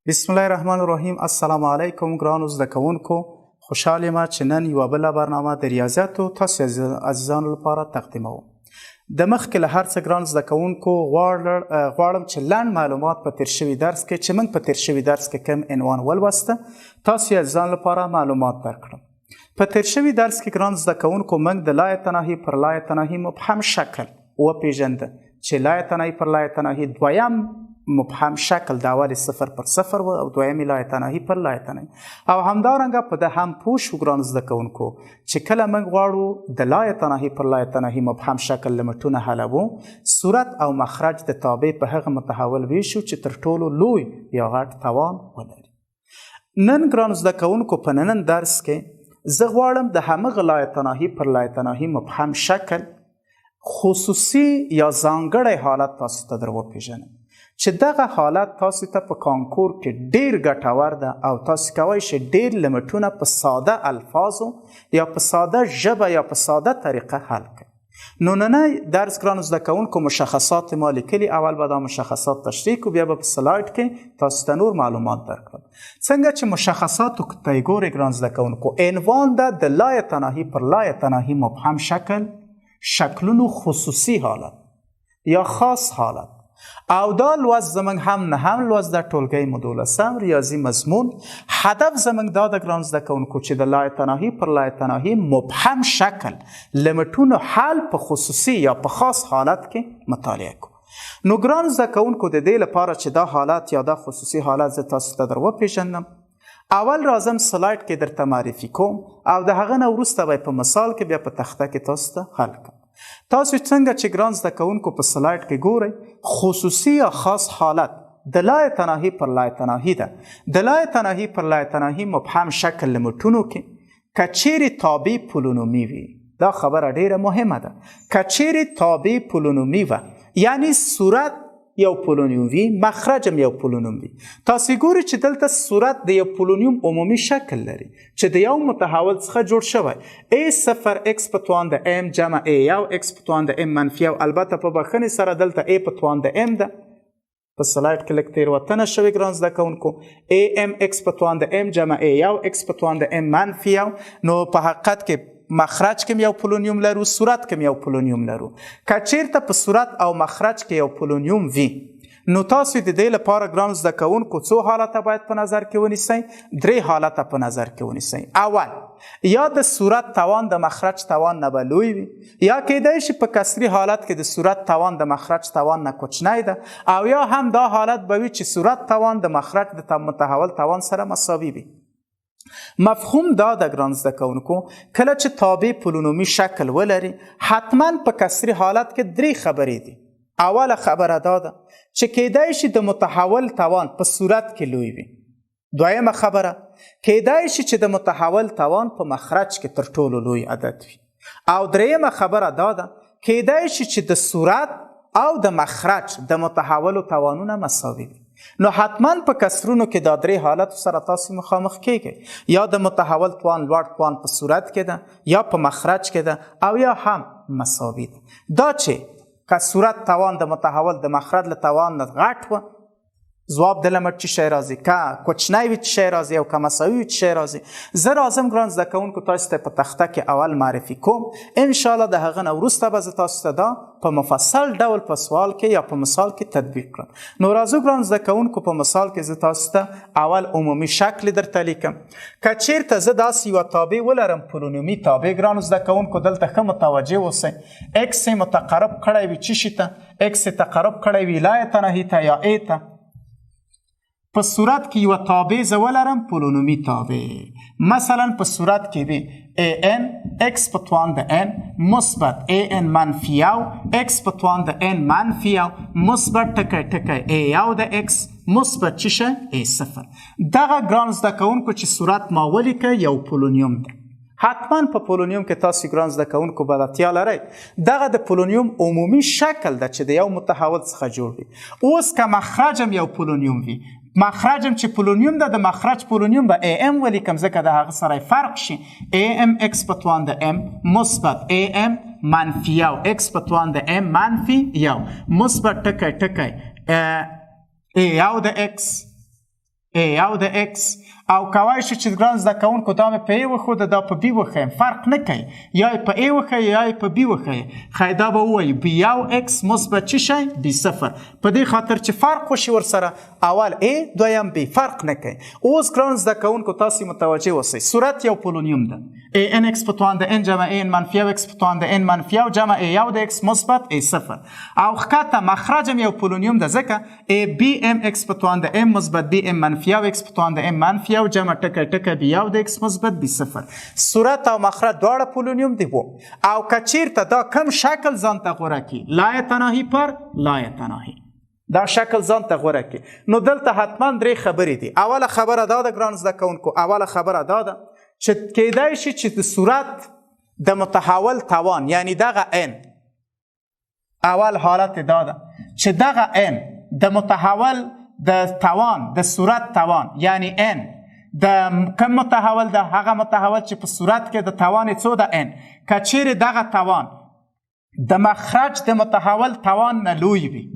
بسم الله الرحمن الرحیم. السلام علیکم ګرانو زده کوونکو، خوشحال یم چې نن یوه بله برنامه د ریاضیاتو تاسو عزیزانو لپاره تقدیموم. د مخکې له هر څه ګرانو زده کوونکو غواړم چې لنډ معلومات په تیر شوي درس کې چې موږ په تیر شوي درس کې کوم عنوان ولوسته تاسو عزیزانو لپاره معلومات درکړم. په تیر شوي درس کې ګرانو زده کوونکو موږ د لای تناهي پر لای تناهي مبهم شکل وپېژنده چې لای تناهي پر لای تناهي دویم مبهم شکل د اول 0 پر 0 و او دویمې لای تناهي پر لای تناهي او همدارنګه په ده هم پوه شو ګرانو زده کوونکو چې کله موږ غواړو د لای تناهي پر لای تناهي مبهم شکل لیمټونه حلوو، صورت او مخرج د تابع په هغه متحول ویشو چې تر ټولو لوی یا غټ توان ولري. نن ګرانو زده کوونکو په ننن درس کې زه غواړم د همغه لای تناهي پر لای تناهي مبهم شکل خصوصي یا ځانګړی حالت تاسو ته در وپېژنم چې دغه حالت تاسو ته په کانکور کې ډیر ګټور ده او تاسو کولی شئ ډیر لیمټونه په ساده الفاظو یا په ساده ژبه یا په ساده طریقه حل کړئ. نو نننی درس ګرانو زده کوونکو مشخصات ما لیکلي، اول به دا مشخصات تشریح کړو، بیا به په سلایډ کې تاسو ته نور معلومات درکړم. څنګه چې مشخصاتو ته یې ګورئ ګرانو زده کوونکو، عنوان ده د لای تناهي پر لای تناهي مبهم شکل شکلونو خصوصي حالت یا خاص حالت او دا لوست زمونږ هم نهم لوست د ټولګی مو 12 ریاضي مضمون. هدف زمونږ دا د ګرانو زده کوونکو چې د لای تناهي پر لای تناهي مبهم شکل لیمټونو حل په خصوصي یا په خاص حالت کې مطالعه کړو. نو ګرانو زده کوونکو د دې لپاره چې دا حالت یا دا خصوصي حالت زه تاسو ته در وپېژنم، اول راځم سلایډ کې درته معرفي کوم او د هغه نه وروسته به په مثال کې بیا په تخته کې تاسو ته حل کړم. تاسو څنګه چې ګران زده کوونکو په سلایډ کې ګورئ، خصوصي یا خاص حالت د لای تناهي پر لای تناهي ده. د لای تناهي پر لای تناهي مبهم شکل لیمټونو کې که چیرې تابع پولینومي وي، دا خبره ډیره مهمه ده، که چیرې تابع پولینومي وه یعنی صورت یو پولینوم وي، مخرج هم یو پولینوم وي. تاسو ګورئ چې دلته صورت د یو پولینوم عمومي شکل لري چې د یو متحول څخه جوړ شوی A0 x په توان د m جمع A1 x په توان د m منفي او البته په بخښنې سره دلته A په توان د m ده. په سلایډ کې لږ تېروتنه شوې ګران زده کوونکو، am x په توان د m جمع A1 x په توان د m منفي او نو په حقیقت کې مخرج کې یو پولینوم لرو، صورت کې یو پولینوم لرو. که چیرته په صورت او مخرج کې یو پولینوم وي نو تاسو د دې لپاره ګران زده کوونکو څو حالته باید په نظر کې ونیسئ؟ 3 حالته په نظر کې ونیسئ. اول، یا د صورت توان د مخرج توان نه به لوی وي، یا کیدای شي په کسري حالت کې د صورت توان د مخرج توان نه کوچنی ده، او یا هم دا حالت به وي چې صورت توان د مخرج د متحول توان سره مساوي وي. مفهوم دا د ګران زده کوونکو کله چې تابع پولینومي شکل ولري حتما په کسري حالت کې 3 خبرې دي. اوله خبره دا ده چې کیدای شي د متحول توان په صورت کې لوی وي. دویمه خبره، کیدای شي چې د متحول توان په مخرج کې تر ټولو لوی عدد وي. او دریمه خبره دا ده کیدای شي چې د صورت او د مخرج د متحولو توانونه مساوي وي. نو حتما په کسرونو کې دا 3 حالت سره تاسو مخامخ کیږئ، یا د متحول توان لوړ توان په صورت کې ده یا په مخرج کې ده او یا هم مساوي ده. دا چې که صورت توان د متحول د مخرج له توان نه غټ و، ځواب د لیمټ چې شی راځي، که کوچنی وي چې شی راځي او که مساوي وي چې شی راځي. زه راځم ګران زده کوونکو تاسو ته په تخته کې اول معرفي کوم، انشاءالله د هغه نه وروسته به زه تاسو ته دا په مفصل ډول په سوال کې یا په مثال کې تطبیق کړم. نو راځو ګران زده کوونکو په مثال کې زه تاسو ته اول عمومي شکل درته لیکم. که چیرته زه داسې یوه تابع ولرم، پولینومي تابع ګرانو زده کوونکو دلته ښه متوجه اوسئ، x یې متقرب کړی وي څه شي ته؟ x یې تقرب کړی وي لای تناهي ته یا a ته. په صورت کې یوه تابع زه ولرم پولینومي تابع، مثلا په صورت کې وي an x په توان د n مثبت an منفي یو x په توان د n منفي یو مثبت ټکی ټکی a1 د x مثبت څه شی a0. دغه ګران زده کوونکو چې صورت ما ولیکه یو پولینوم ده. حتما په پولینوم کې تاسو ګران زده کوونکو بلدتیا لرئ. دغه د پولینوم عمومي شکل ده چې د یو متحول څخه جوړ وي. اوس که مخرج هم یو پولینوم وي، مخرج هم چې پولینوم ده، د مخرج پولینوم به am ولیکم ځکه د هغه سره فرق شي. am x په توان د m مثبت am منفي یو x په توان د m منفي یو مثبت ټکی ټکی a یو د x A یو د X او کوای شي چې ګران زده کوونکو دا مې په A وښوده دا په B وښیم فرق نه کوي یا یې په A وښیي یا یې په B وښیي ښایي دا به ووایي B یو X مثبت څه شی B صفر په دې خاطر چې فرق وشي ورسره اول A دویم B فرق نه کوي. اوس ګران زده کوونکو تاسې متوجه اوسئ صورت یو پولونیوم ده A n X په توان د n جمع A n منفي یو X په توان د n منفي یو جمع A یو د X مثبت A صفر او ښکته مخرج هم یو پولونیوم ده ځکه A B m X په توان د m مثبت B m منفي یو X په توان د m منفي یو جمع ټکی ټکی B یو د X مثبت B صفر صورت او مخرج دواړه پولونیوم دي وو او که چیرته دا کم شکل ځان ته غوره کړي لا یتناهي پر لا یتناهي دا شکل ځان ته غوره کړي نو دلته حتما درې خبرې دي. اوله خبره دا ده ګران زده کوونکو اوله خبره دا ده چې کیدای شي چې د صورت د متحول توان یعنی دغه n اول حالت دا ده چې دغه n د متحول د توان د صورت توان یعنی n د کم متحول ده هغه متحول چې په صورت کې د توان څو ده n که چیرې دغه توان د مخرج د متحول توان نه لوی وي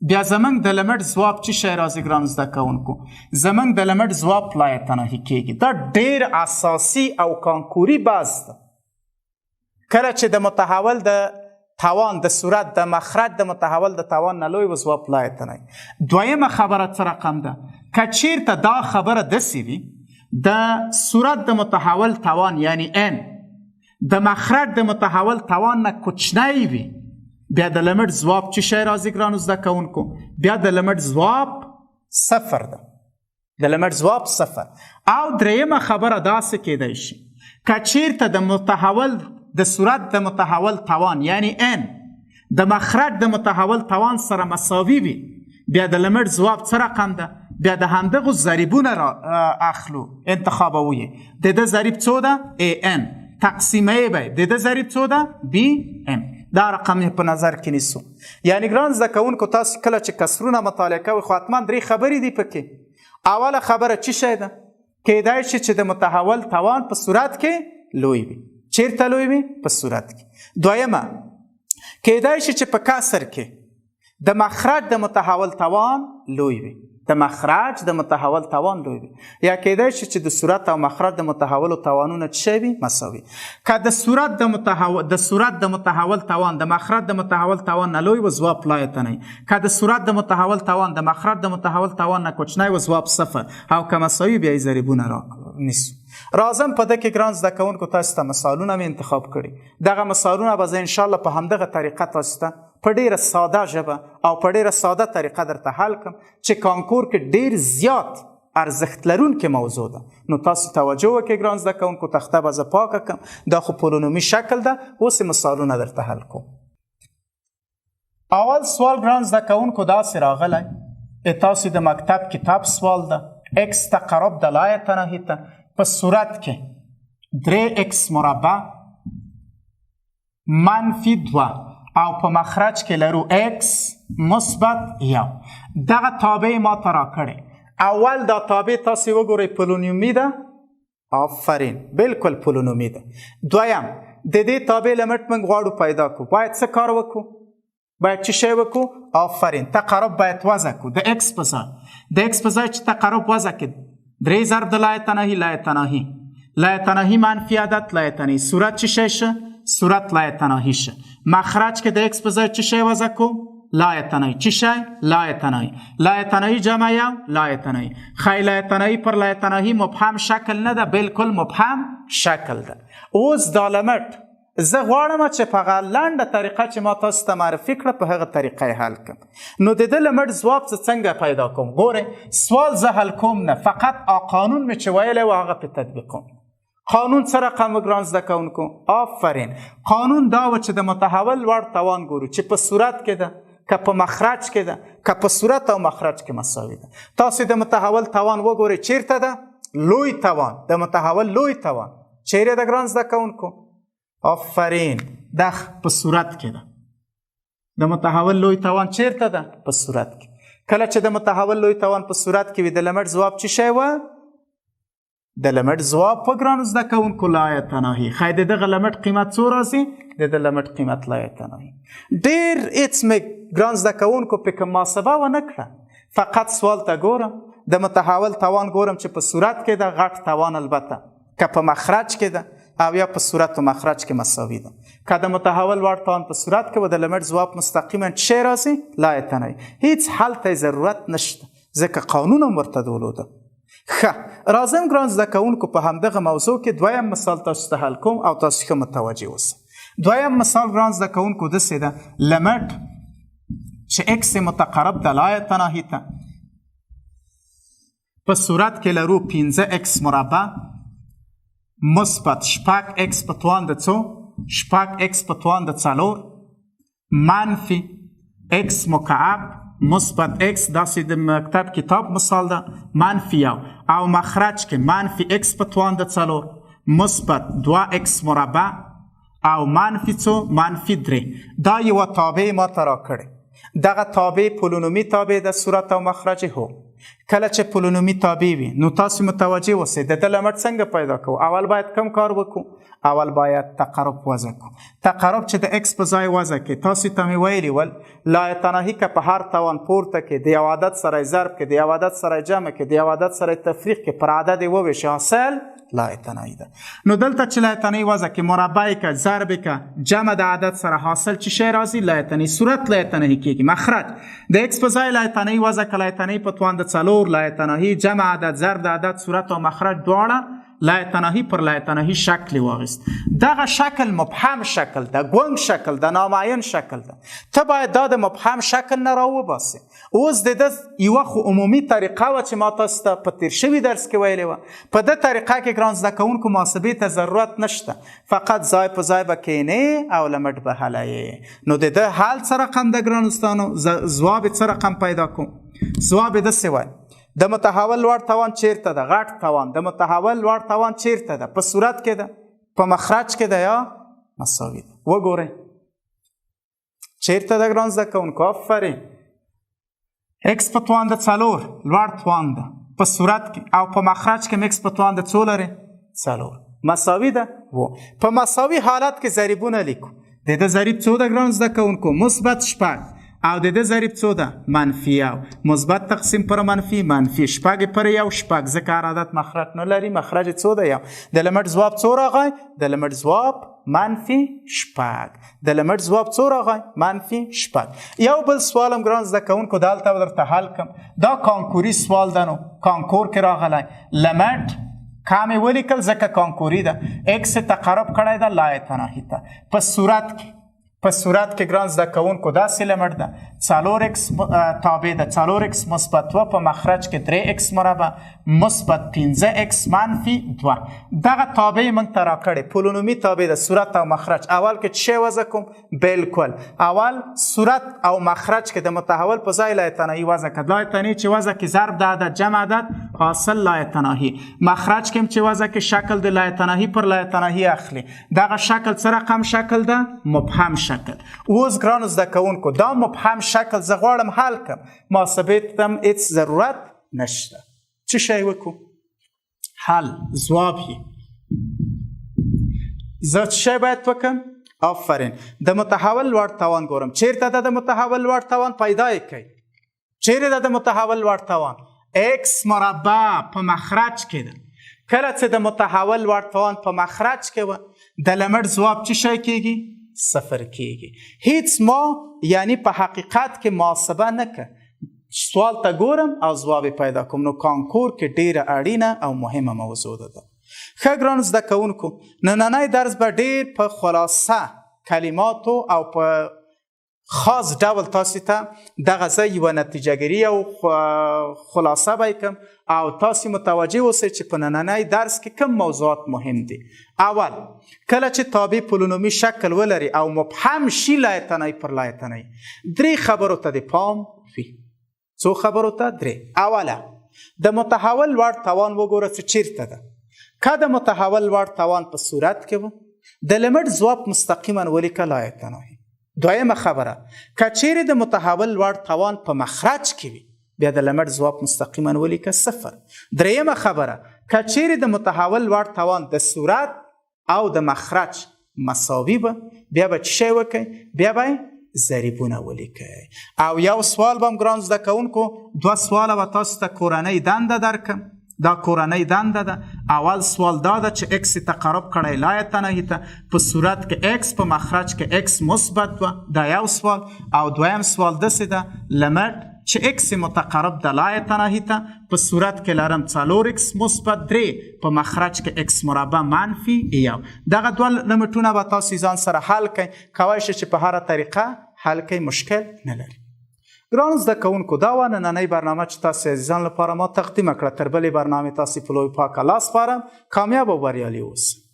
بیا زمونږ د لمټ ځواب څه شی راځي ګران زده کوونکو زمونږ د لمټ ځواب لا یتناهي کیږي. دا ډیر اساسي او کانکوري بحث ده کله چې د متحول د توان د صورت د مخرج د متحول د توان نه لوی و ځواب لا یتناهي. دویمه خبره څه رقم ده که چیرته دا خبره داسې وي د صورت د متحول توان یعنی n د مخرج د متحول توان نه کوچنی وي بیا د لمټ ځواب څه شی راځي ګرانو زده کوونکو بیا د لمټ ځواب صفر ده د لمټ ځواب صفر. او دریمه خبره داسې کیدای شي که چیرته د متحول د صورت د متحول توان یعنی n د مخرج د متحول توان سره مساوي وي بیا د لمټ ځواب څه رقم ده بیا د همدغو ضریبونه را اخلو انتخابوو یې د ده ضریب څو ده an تقسیمه به د ده ضریب څو ده bm دا رقم په نظر کې نیسو. یعنی ګران زده کوونکو تاسو کله چې کسرونه مطالعه کوئ خو حتما درې خبرې دي پکې. اوله خبره څه شی ده کیدای شي چې د متحول توان په صورت کې لوی وي چیرته لوی وي په صورت کې. دویمه کیدای شي چې په کسر کې د مخرج د متحول توان لوی وي د مخرج د متحول توان لوی وي یا کیدای شي چې د صورت او مخرج د متحول توانونه څه وي مساوي. که د صورت د متحول توان د مخرج د متحول توان نه لوی و ځواب لا یتناهي که د صورت د متحول توان د مخرج د متحول توان نه کوچنی و ځواب صفر او که مساوي بیا یې ضریبونه را نیسو. راځم په ده کې ګران زده کوونکو تاسو ته مثالونه مې انتخاب کړي دغه مثالونه به زه انشاءالله په همدغه طریقه تاسو ته په ډیره ساده ژبه او په ډیره ساده طریقه درته حل کړم چې کانکور کې ډیر زیات ارزښت لرونکې موضوع ده. نو تاسو توجه وکړئ ګران زده کوونکو تخته به زه پاکه کړم دا خو پولونومي شکل ده اوس مثالونه درته حل کوم. اول سوال ګران زده کوونکو داسې راغلی تاسو د مکتب کتاب سوال ده x تقرب د لا یتناهي ته په صورت کې 3x مربع منفي 2 او په مخرج کې لرو x مثبت 1 دغه تابع ما ته راکړې اول دا تابع تاسو وګورئ پولونومي ده آفرین بالکل پولونومي ده. دویم د دې تابع لمټ موږ غواړو پیدا کړو باید څه کار وکړو باید څه شی وکړو آفرین تقرب باید وضع کړو د x په ځای د x په ځای چې تقرب وضع کړو 3 ضرب د لا یتناهي لا یتناهي لا یتناهي منفي عدد لا یتناهي صورت څه شی شه صورت لا یتناهي شه مخرج کې د x په ځای څه شی وضع کړو لا یتناهي څه شی لا یتناهي لا یتناهي جمع یو لا یتناهي خی لا یتناهي پر لا یتناهي مبهم شکل نه ده بالکل مبهم شکل ده. اوس دا لمټ زه غواړم چې په هغه لنډه طریقه چې ما تاسو ته معرفي کړه په هغه طریقه یې حل کړم. نو د ده لمټ ځواب څنګه پیدا کوم ګورئ سوال زه حل کوم نه فقط قانون مې چې ویلی و هغه پې تطبیقوم. قانون څه رقم ګران زده کوونکو آفرین قانون دا و چې د متحول لوړ توان ګورو چې په صورت کې ده که په مخرج کې ده که په صورت او مخرج کې مساوي ده. تاسو د متحول توان وګورئ چیرته ده لوی توان د متحول لوی توان چیرې ده ګران زده کوونکو آفرین دا په صورت کې ده د متحول لوی توان چیرته ده په صورت کې. کله چې د متحول لوی توان په صورت کې وي د لمټ ځواب څه شی و د لمټ ځواب په ګرانو زده کوونکو لا یتناهي خی د دغه لمټ قیمت څو راځي د لمټ قیمت لا یتناهي. ډیر هیڅ مې ګران زده کوونکو پې کوم محاسبه ونه کړه فقط سوال ته ګورم د متحول توان ګورم چې په صورت کې ده غټ توان البته که په مخرج کې ده او یا په صورت و مخرج کې مساوي ده. که د متحول وړ توان په صورت کې و د لیمټ ځواب مستقیما چی راځي لا یتناهی. هیڅ حل ته ضرورت نشته ځکه قانون هم ورته درلوده. ښه راځم ګران زده کوونکو په همدغه موضوع کې دویم مثال تاسو ته حل کوم او تاسو ښه متوجه اوسئ. دویم مثال ګران زده کوونکو داسې ده لیمټ چې اکس متقرب ده لا یتناهی ته په صورت کې لرو 15 اکس مربع مثبت شپږ اکس په توان د څو شپږ اکس په توان د څلور منفي اکس مکعب مثبت اکس داسې د مکتب کتاب مثال ده منفي یو او مخرج کې منفي اکس په توان د څلور مثبت 2 اکس مربع او منفي څو منفي 3. دا یوه تابع ما ته راکړې. دغه تابع پولینومي تابع د صورت او مخرج هو. کله چې پولینومي تابع وي نو تاسو متوجه اوسئ د ده لیمټ څنګه پیدا کوو. اول باید کم کار وکړو؟ اول باید تقرب وضع کړو. تقرب چې د اکس په ځای وضع کې تاسو ته مې ویلي ول لا یتناهی که په هر توان پورته کې د یو عدد سره ضرب کې د یو عدد سره جمع کې د یو عدد سره تفریق کې پر عدد یې وویشي حاصل لا یتناهی ده. نو دلته چې لا یتناهی وضع کې مربع که ضرب که جمع د عدد سره حاصل چې شی راځي لا یتناهی صورت لا یتناهی کېږي. مخرج د اکس په ځای لا یتناهی وضع که لا یتناهی په توان د څلور لا یتناهی جمع عدد ضرب د عدد صورت او مخرج دواړه لا یتناهی پر لا یتناهی شکل واغست. دغه شکل مبهم شکل ده ګونګ شکل ده نامعین شکل ده. ته باید دا د مبهم شکل نه راوباسې. اوس د ده یوه خو عمومي طریقه وه چې ما تاسو ته په تیر شوي درس کې ویلې وه. په ده طریقه کې ګران زده کوونکو محاسبې ته ضرورت نشته. فقط ځای په ځای به کینې او لیمټ به حلوې. نو د ده حل څه رقم ده ګران دوستانو ځواب یې څه رقم پیدا کوم؟ ځواب یې داسې وایي د متحول لوړ توان چیرته ده غټ توان د متحول لوړ توان چیرته ده په صورت کې ده په مخرج کې ده یا مساوي ده. وګورئ چیرته ده ګران زده کوونکو آفرین اکس په توان د څلور لوړ توان ده په صورت کې او په مخرج کې اکس په توان د څو لري څلور مساوي ده. په مساوي حالت کې ضریبونه لیکو. د ده ضریب څو ده ګران زده کوونکو مثبت شپږ او د ده ضریب څو ده منفي یو مثبت تقسیم پر منفي منفي شپږ پر یو شپږ ځکه هر عدد مخرج نه لري مخرج څو ده یو. د لیمټ ځواب څو راغی د لیمټ ځواب منفي شپږ. د لیمټ ځواب څو راغی منفي شپږ. یو بل سوال هم ګران زده کوونکو دلته به درته حل کړم. دا کانکوري سوال ده نو کانکور کې راغلی لیمټ کامې ولیکل ځکه کانکوري ده اکس تقرب کړی ده لا یتناهی ته په صورت کې په صورت کې ګران زده کوونکو داسې لیمټ ده څلور اکس تابع ده څلور اکس مثبت 2 په مخرج کې 3 اکس مربع مثبت 15 اکس منفي 2. دغه تابع موږ ته راکړې پولینومي تابع ده صورت او مخرج. اول کې څه وضع کوم؟ بالکل اول صورت او مخرج کې د متحول په ځای لا یتناهی وضع کړه. لا یتناهی چې وضع کې ضرب د عدد جمع عدد حاصل لا یتناهی. مخرج کې چې وضع کې شکل د لا یتناهی پر لا یتناهی اخلي. دغه شکل څه رقم شکل ده؟ مبهم شکل. اوس ګرانو زده کوونکو دا مبهم شکل زه غواړم حل کړم. محاسبې ته هم هېڅ ضرورت نشته. څه شی وکړو؟ حل ځواب یې زه څه شی باید وکړم؟ آفرین د متحول لوړ توان ګورم چیرته ده د متحول لوړ توان پیدا یې کوي. چیرې ده د متحول لوړ توان؟ اکس مربع په مخرج کې ده. کله چې د متحول لوړ توان په مخرج کې وه د لیمټ ځواب څه شی کېږي؟ صفر کېږي. هیڅ ما یعنی په حقیقت کې محاسبه نه که سوال ته ګورم او ځواب پیدا کوم. نو کانکور کې ډیره اړینه او مهمه موضوع ده. ښه ګرانو زده کوونکو نننی درس به ډیر په خلاصه کلماتو او په خاص ډول تاسو ته دغه ځای یوه نتیجهګیري او خلاصه به یې کوم او تاسو متوجه اوسئ چې په نننی درس کې کوم موضوعات مهم دي. اول کله چې تابع پولینومي شکل ولري او مبهم شي لا یتناهی پر لا یتناهی درې خبرو ته د پام وي. څو خبرو ته؟ درې. اوله د متحول لوړ توان وګوره چې چیرته ده. که د متحول لوړ توان په صورت کې و د لیمټ ځواب مستقیما ولیکه لا یتناهی. دویمه خبره که چیرې د متحول لوړ توان په مخرج کې وي بیا د لیمټ ځواب مستقیما ولیکه صفر. دریمه خبره که چیرې د متحول لوړ توان د صورت او د مخرج مساوي به بیا به څه شی وکړئ؟ بیا به ضریبونه ولیکئ او یو سوال به هم ګران زده کوونکو 2 سواله به تاسو ته کورنۍ دنده درکم دا کورنۍ دنده ده اول سوال دا ده چې اکس تقرب کړی لا یتناهیته په صورت کې اکس په مخرج کې اکس مثبت و دا یو سوال او دویم سوال داسې ده لیمټ چې اکس متقرب ده لا یتناهیته په صورت کې لرم 4 اکس مثبت 3 په مخرج کې اکس مربع منفي 1 دغه دوه لیمټونه به تاسو ځان سره حل کړئ کولی شئ چې په هره طریقه حل کړئ مشکل نه لري ګرانو زده کوونکو دا وه نننۍ برنامه چې تاسو عزیزان لپاره ما تقدیمه کړه تر بلې برنامې تاسې په لوی پاک الله سپارم کامیاب او بریالي اوسئ